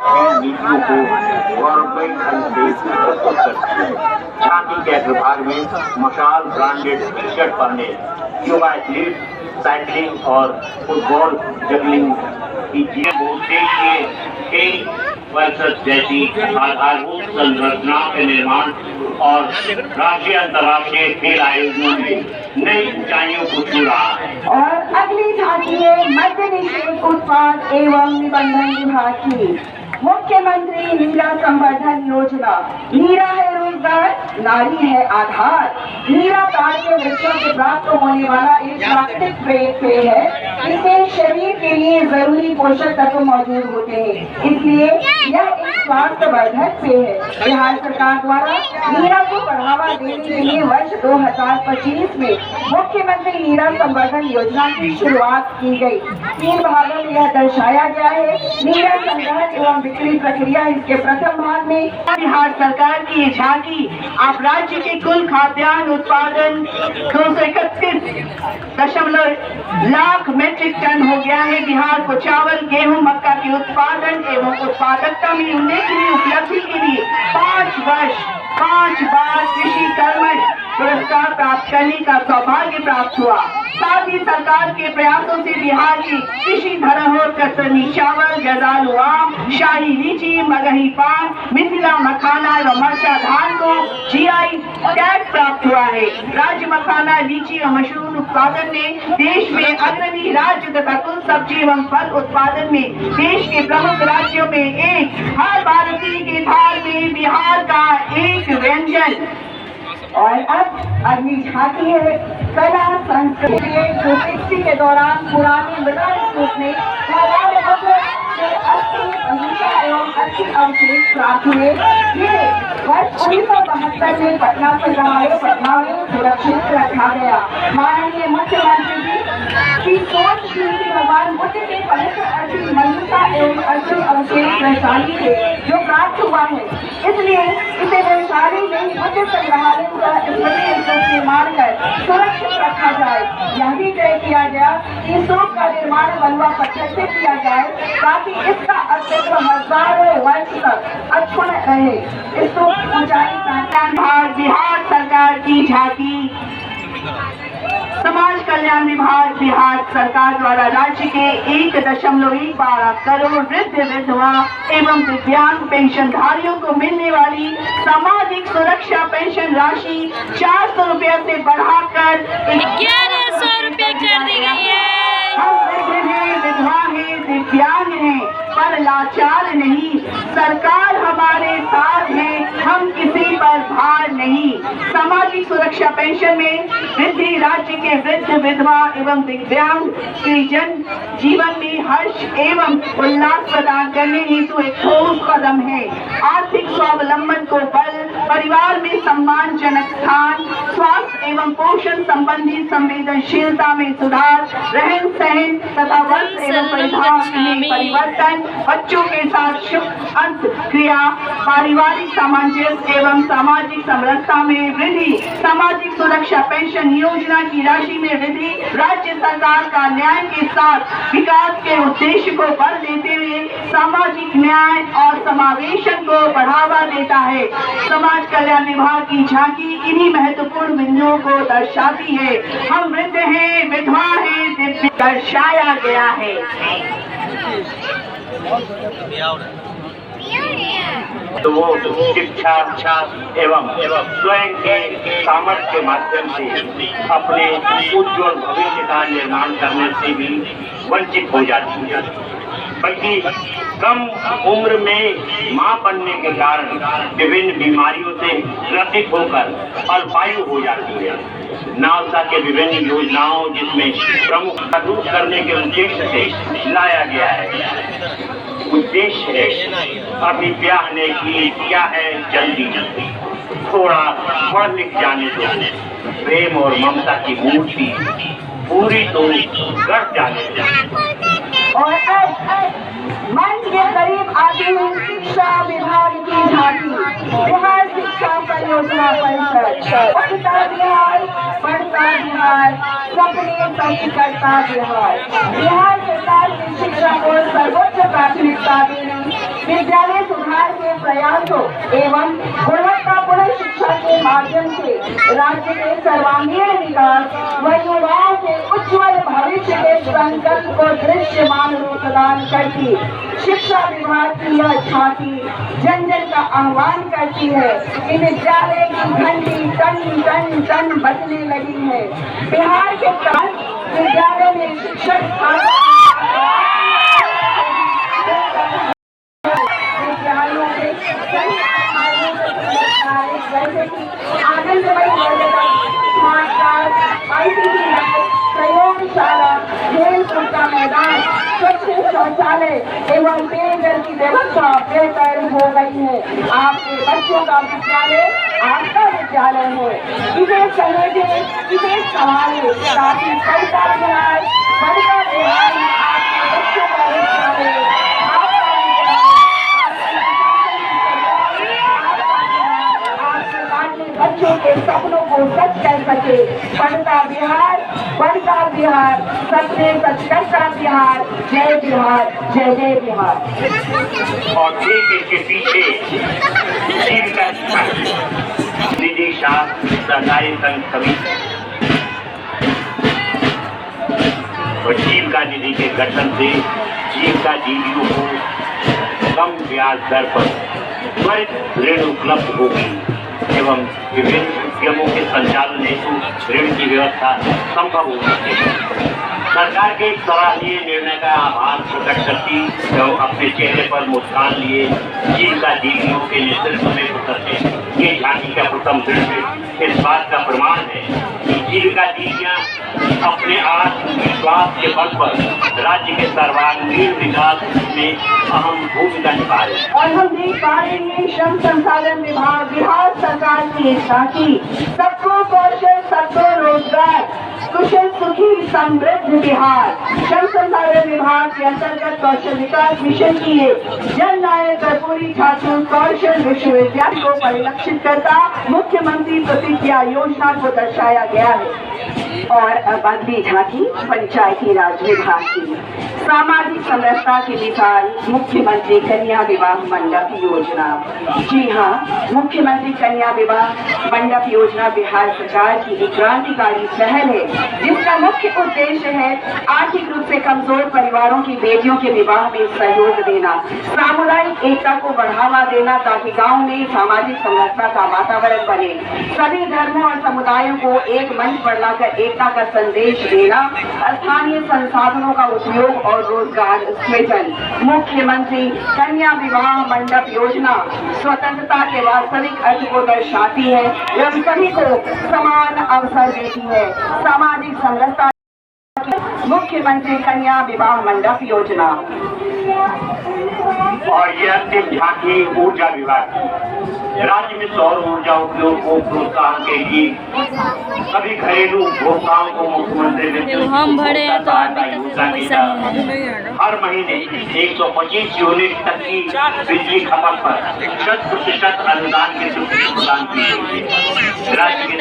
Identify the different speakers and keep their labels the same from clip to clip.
Speaker 1: नीतियों को गवर्नमेंट प्रस्तुत करती है। झांकी के अग्रभाग में मशाल ब्रांडेड टी शर्ट पहने योगा एथलीट साइकिलिंग और फुटबॉल जगलिंग की देखिए कई वर्षस जैसी आधारभूत संरचना के निर्माण और राष्ट्रीय अंतर्राष्ट्रीय खेल आयोजनों में नई ऊंचाइयों को छू रहा है।
Speaker 2: और अगली झांकी है मद्य निषेध उत्पाद एवं निबंधन विभाग की। मुख्यमंत्री नीरा संवर्धन योजना। नीरा है रोजगार, नारी है आधार। नीरा ताड़ के वृक्षों से प्राप्त होने वाला एक प्राकृतिक पेय है। इसमें शरीर के लिए जरूरी पोषक तत्व मौजूद होते हैं, इसलिए यह एक स्वास्थ्यवर्धक पेय है। बिहार सरकार द्वारा नीरा को बढ़ावा देने के लिए वर्ष 2025 में मुख्यमंत्री नीरा संवर्धन योजना की शुरुआत की गई। 3 भागों में यह दर्शाया गया है। नीरा संग्रहण एवं बिक्री प्रक्रिया इसके प्रथम भाग में। बिहार सरकार की झांकी अब राज्य के कुल खाद्यान्न उत्पादन 231.0 लाख मीट्रिक टन हो गया है। बिहार को चावल, गेहूं, मक्का के उत्पादन एवं उत्पादकता में उल्लेखनीय उपलब्धि के लिए 5 बार कृषि कर्मठ पुरस्कार प्राप्त करने का सौभाग्य प्राप्त हुआ। साथ ही सरकार के प्रयासों से बिहार की कृषि धरोहर कतरनी चावल, जर्दालू आम, शाही लीची, मगही पान, मिथिला मखाना एवं मरचा धान को जीआई टैग प्राप्त हुआ है। राज्य मखाना, लीची और मशरूम उत्पादन में देश में अग्रणी राज्य तथा कुल सब्जी एवं फल उत्पादन में देश के प्रमुख राज्यों में एक। हर भारतीय के थाल में बिहार का एक व्यंजन। और अब अगली झांकी है कला संस्कृति। जो सृष्टि के दौरान पुराने मृदा स्तूप में 80 अवशेष प्राप्त हुए। ये वर्ष 1972 में पटना संग्रहालय पटना में सुरक्षित रखा गया। माननीय मुख्यमंत्री जी की सोच थी कि भगवान बुद्ध के पवित्र अर्जुन मंजुषा एवं अर्जुन अवशेष वैशाली से जो प्राप्त हुआ है, इसलिए इसे वैशाली में बुद्ध संग्रहालय का स्मृति निर्माण कर सुरक्षित रखा जाए। यह भी तय किया गया कि स्तूप का निर्माण बलुआ पत्थर से किया जाए ताकि इसका अस्तित्व हजारों वर्ष तक अक्षुण्ण रहे। स्तूप की ऊंचाई बिहार सरकार की झांकी। समाज कल्याण विभाग बिहार सरकार द्वारा राज्य के 1.12 करोड़ वृद्ध विधवा एवं दिव्यांग पेंशनधारियों को मिलने वाली सामाजिक सुरक्षा पेंशन राशि 400 रुपये से बढ़ाकर
Speaker 3: 1100 रुपये कर दी गई है।
Speaker 2: हम वृद्ध हैं, विधवा हैं, दिव्यांग हैं, पर लाचार नहीं। सरकार हमारे साथ है, हम किसी पर भार नहीं। सामाजिक सुरक्षा पेंशन में वृद्धि राज्य के वृद्ध, विधवा एवं दिव्यांग के जन जीवन में हर्ष एवं उल्लास प्रदान करने हेतु एक ठोस कदम है। आर्थिक स्वावलंबन को बल, परिवार में सम्मानजनक स्थान, स्वास्थ्य एवं पोषण संबंधी संवेदनशीलता में सुधार, रहन सहन तथा वस्त्र एवं परिधान में परिवर्तन, बच्चों के साथ शुभ अंत क्रिया, पारिवारिक सामंजस्य एवं सामाजिक समरसता में वृद्धि, सामाजिक सुरक्षा पेंशन योजना की राशि में वृद्धि राज्य सरकार का न्याय के साथ विकास के उद्देश्य को बल देते हुए सामाजिक न्याय और समावेशन को बढ़ावा देता है। समाज कल्याण विभाग की झांकी इन्हीं महत्वपूर्ण बिंदुओं को दर्शाती है। हम वृद्ध हैं, विधवा हैं, दिव्य दर्शाया गया है।
Speaker 1: तो वो शिक्षा एवं स्वयं के सामर्थ्य के माध्यम से अपने उज्ज्वल भविष्य का निर्माण करने से भी वंचित हो जाती है, बल्कि कम उम्र में मां बनने के कारण विभिन्न बीमारियों से ग्रसित होकर अल्पायु हो जाती है। नालसा के विभिन्न योजनाओं जिसमें प्रमुख दूर करने के उद्देश्य से लाया गया है। उद्देश्य है अभी ब्याह ने किया है जल्दी थोड़ा पढ़ लिख जाने दो, प्रेम और ममता की मूर्ति पूरी तो कर जाने दो।
Speaker 2: और मंच के करीब आती हुई शिक्षा विभाग की झांकी। बिहार शिक्षा परियोजना परिषद। पढ़ता बिहार, सपने सही करता बिहार। बिहार सरकार की शिक्षा को सर्वोच्च प्राथमिकता देने विद्यालय सुधार के प्रयासों एवं गुणवत्तापूर्ण शिक्षा के माध्यम से राज्य के सर्वांगीण विकास व युवाओं के उज्ज्वल भविष्य के संकल्प को दृश्यमान रूप प्रदान करती शिक्षा विभाग की यह झांकी जन जन का आह्वान करती है कि विद्यालय की घंटी टन टन टन बजने लगी है। बिहार के विद्यालय में शिक्षक विद्यालयों में जैसे कि आनंदमय स्मार्ट क्लास, ICT लैब, प्रयोगशाला, खेलकूद का मैदान, स्वच्छ शौचालय एवं पेयजल की व्यवस्था बेहतर हो गई है। आपके बच्चों का विद्यालय आपका विद्यालय है। इसे समझे, इसे संभाले ताकि बढ़ता बिहार में आपके बच्चों का विद्यालय बच्चों के सपनों को सच कर सके। बढ़ता बिहार, सपने सच करता बिहार। जय बिहार, जय जय बिहार।
Speaker 1: और ठीक इसके पीछे निदेशा सरकारी संघ समिति और जीविका निधि के गठन से जीविका दीदियों को कम ब्याज दर पर त्वरित ऋण उपलब्ध होगी एवं विभिन्न उद्यमों के संचालन हेतु ऋण की व्यवस्था संभव हो सके। सरकार के सराहनीय निर्णय का आभार प्रकट करती एवं अपने चेहरे पर मुस्कान लिए जीविका दीदियों के नेतृत्व में उतरते ये झांकी का प्रथम दृश्य इस बात का प्रमाण है कि जीविका दीदियां अपने आत्मविश्वास के बल पर राज्य के सर्वांगीण विकास में अहम भूमिका निभा रहे हैं।
Speaker 2: और हम देख पा रहे हैं श्रम संसाधन विभाग बिहार सरकार की झांकी सबको कौशल सबको रोजगार कुशल सुखी समृद्ध बिहार। श्रम संसाधन विभाग के अंतर्गत कौशल विकास मिशन की जन नायक कर्पूरी छात्र कौशल विश्वविद्यालय को परिलक्षित करता मुख्यमंत्री प्रतिज्ञा योजना को दर्शाया गया है। और अब अगली झांकी पंचायती राज विभाग की सामाजिक समरसता की मिसाल मुख्यमंत्री कन्या विवाह मंडप योजना। जी हाँ, मुख्यमंत्री कन्या विवाह मंडप योजना बिहार सरकार की एक क्रांतिकारी पहल है जिसका मुख्य उद्देश्य है आर्थिक रूप से कमजोर परिवारों की बेटियों के विवाह में सहयोग देना, सामुदायिक एकता को बढ़ावा देना ताकि गांव में सामाजिक समरसता का वातावरण बने, सभी धर्मों और समुदायों को एक मंच पर लाकर एकता का संदेश देना, स्थानीय संसाधनों का उपयोग और रोजगार सृजन। मुख्यमंत्री कन्या विवाह मंडप योजना स्वतंत्रता के वास्तविक अर्थ को दर्शाती है एवं सभी को समान अवसर देती है। सामाजिक समरसता मुख्यमंत्री कन्या विवाह मंडप योजना।
Speaker 1: और यह अंतिम झांकी ऊर्जा विभाग राज्य में सौर ऊर्जा उपयोग को प्रोत्साहन के लिए सभी घरेलू उपभोक्ताओं को मुख्यमंत्री
Speaker 3: हम भरे हैं तो
Speaker 1: हर महीने 125 यूनिट तक की बिजली खपत पर 100% अनुदान की स्वीकृति प्रदान की गई है। राज्य के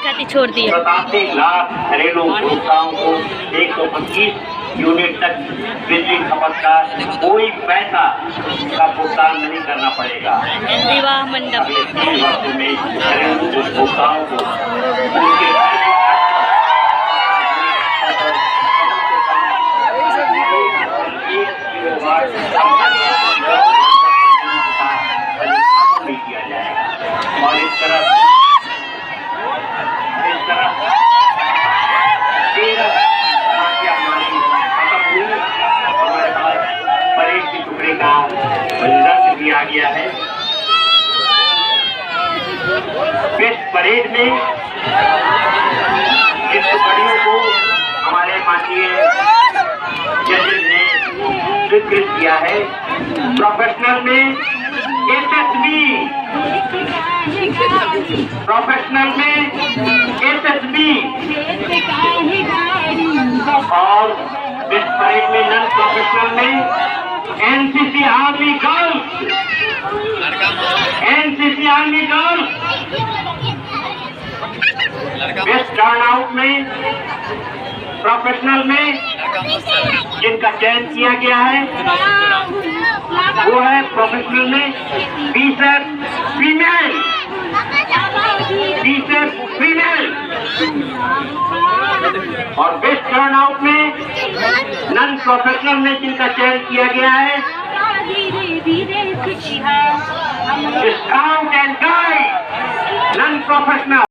Speaker 1: सभी
Speaker 3: छोड़ दिए
Speaker 1: 87 लाख घरेलू उपभोक्ताओं को 125 यूनिट तक बिजली खपत का कोई पैसा का भुगतान नहीं करना पड़ेगा।
Speaker 3: विवाह मंडप
Speaker 1: अगले 3 वर्षों में घरेलू उपभोक्ताओं को उनके किया जाएगा और इस तरह परेड की टुकड़ी का बलिदान दिया गया है। इस परेड में इस टुकड़ियों को हमारे माननीय जजेस ने स्वीकृत किया है। प्रोफेशनल में SSB, प्रोफेशनल में SSB और इस परेड में नॉन प्रोफेशनल में NCC army girls, NCC army girls. Best turnout में प्रोफेशनल में जिनका चयन किया गया है वो है प्रोफेशनल में बीसेफ फीमेल, बीसेफ फीमेल। और बेस्ट टर्नआउट में नॉन प्रोफेशनल में जिनका चयन किया गया है scout and guide non professional.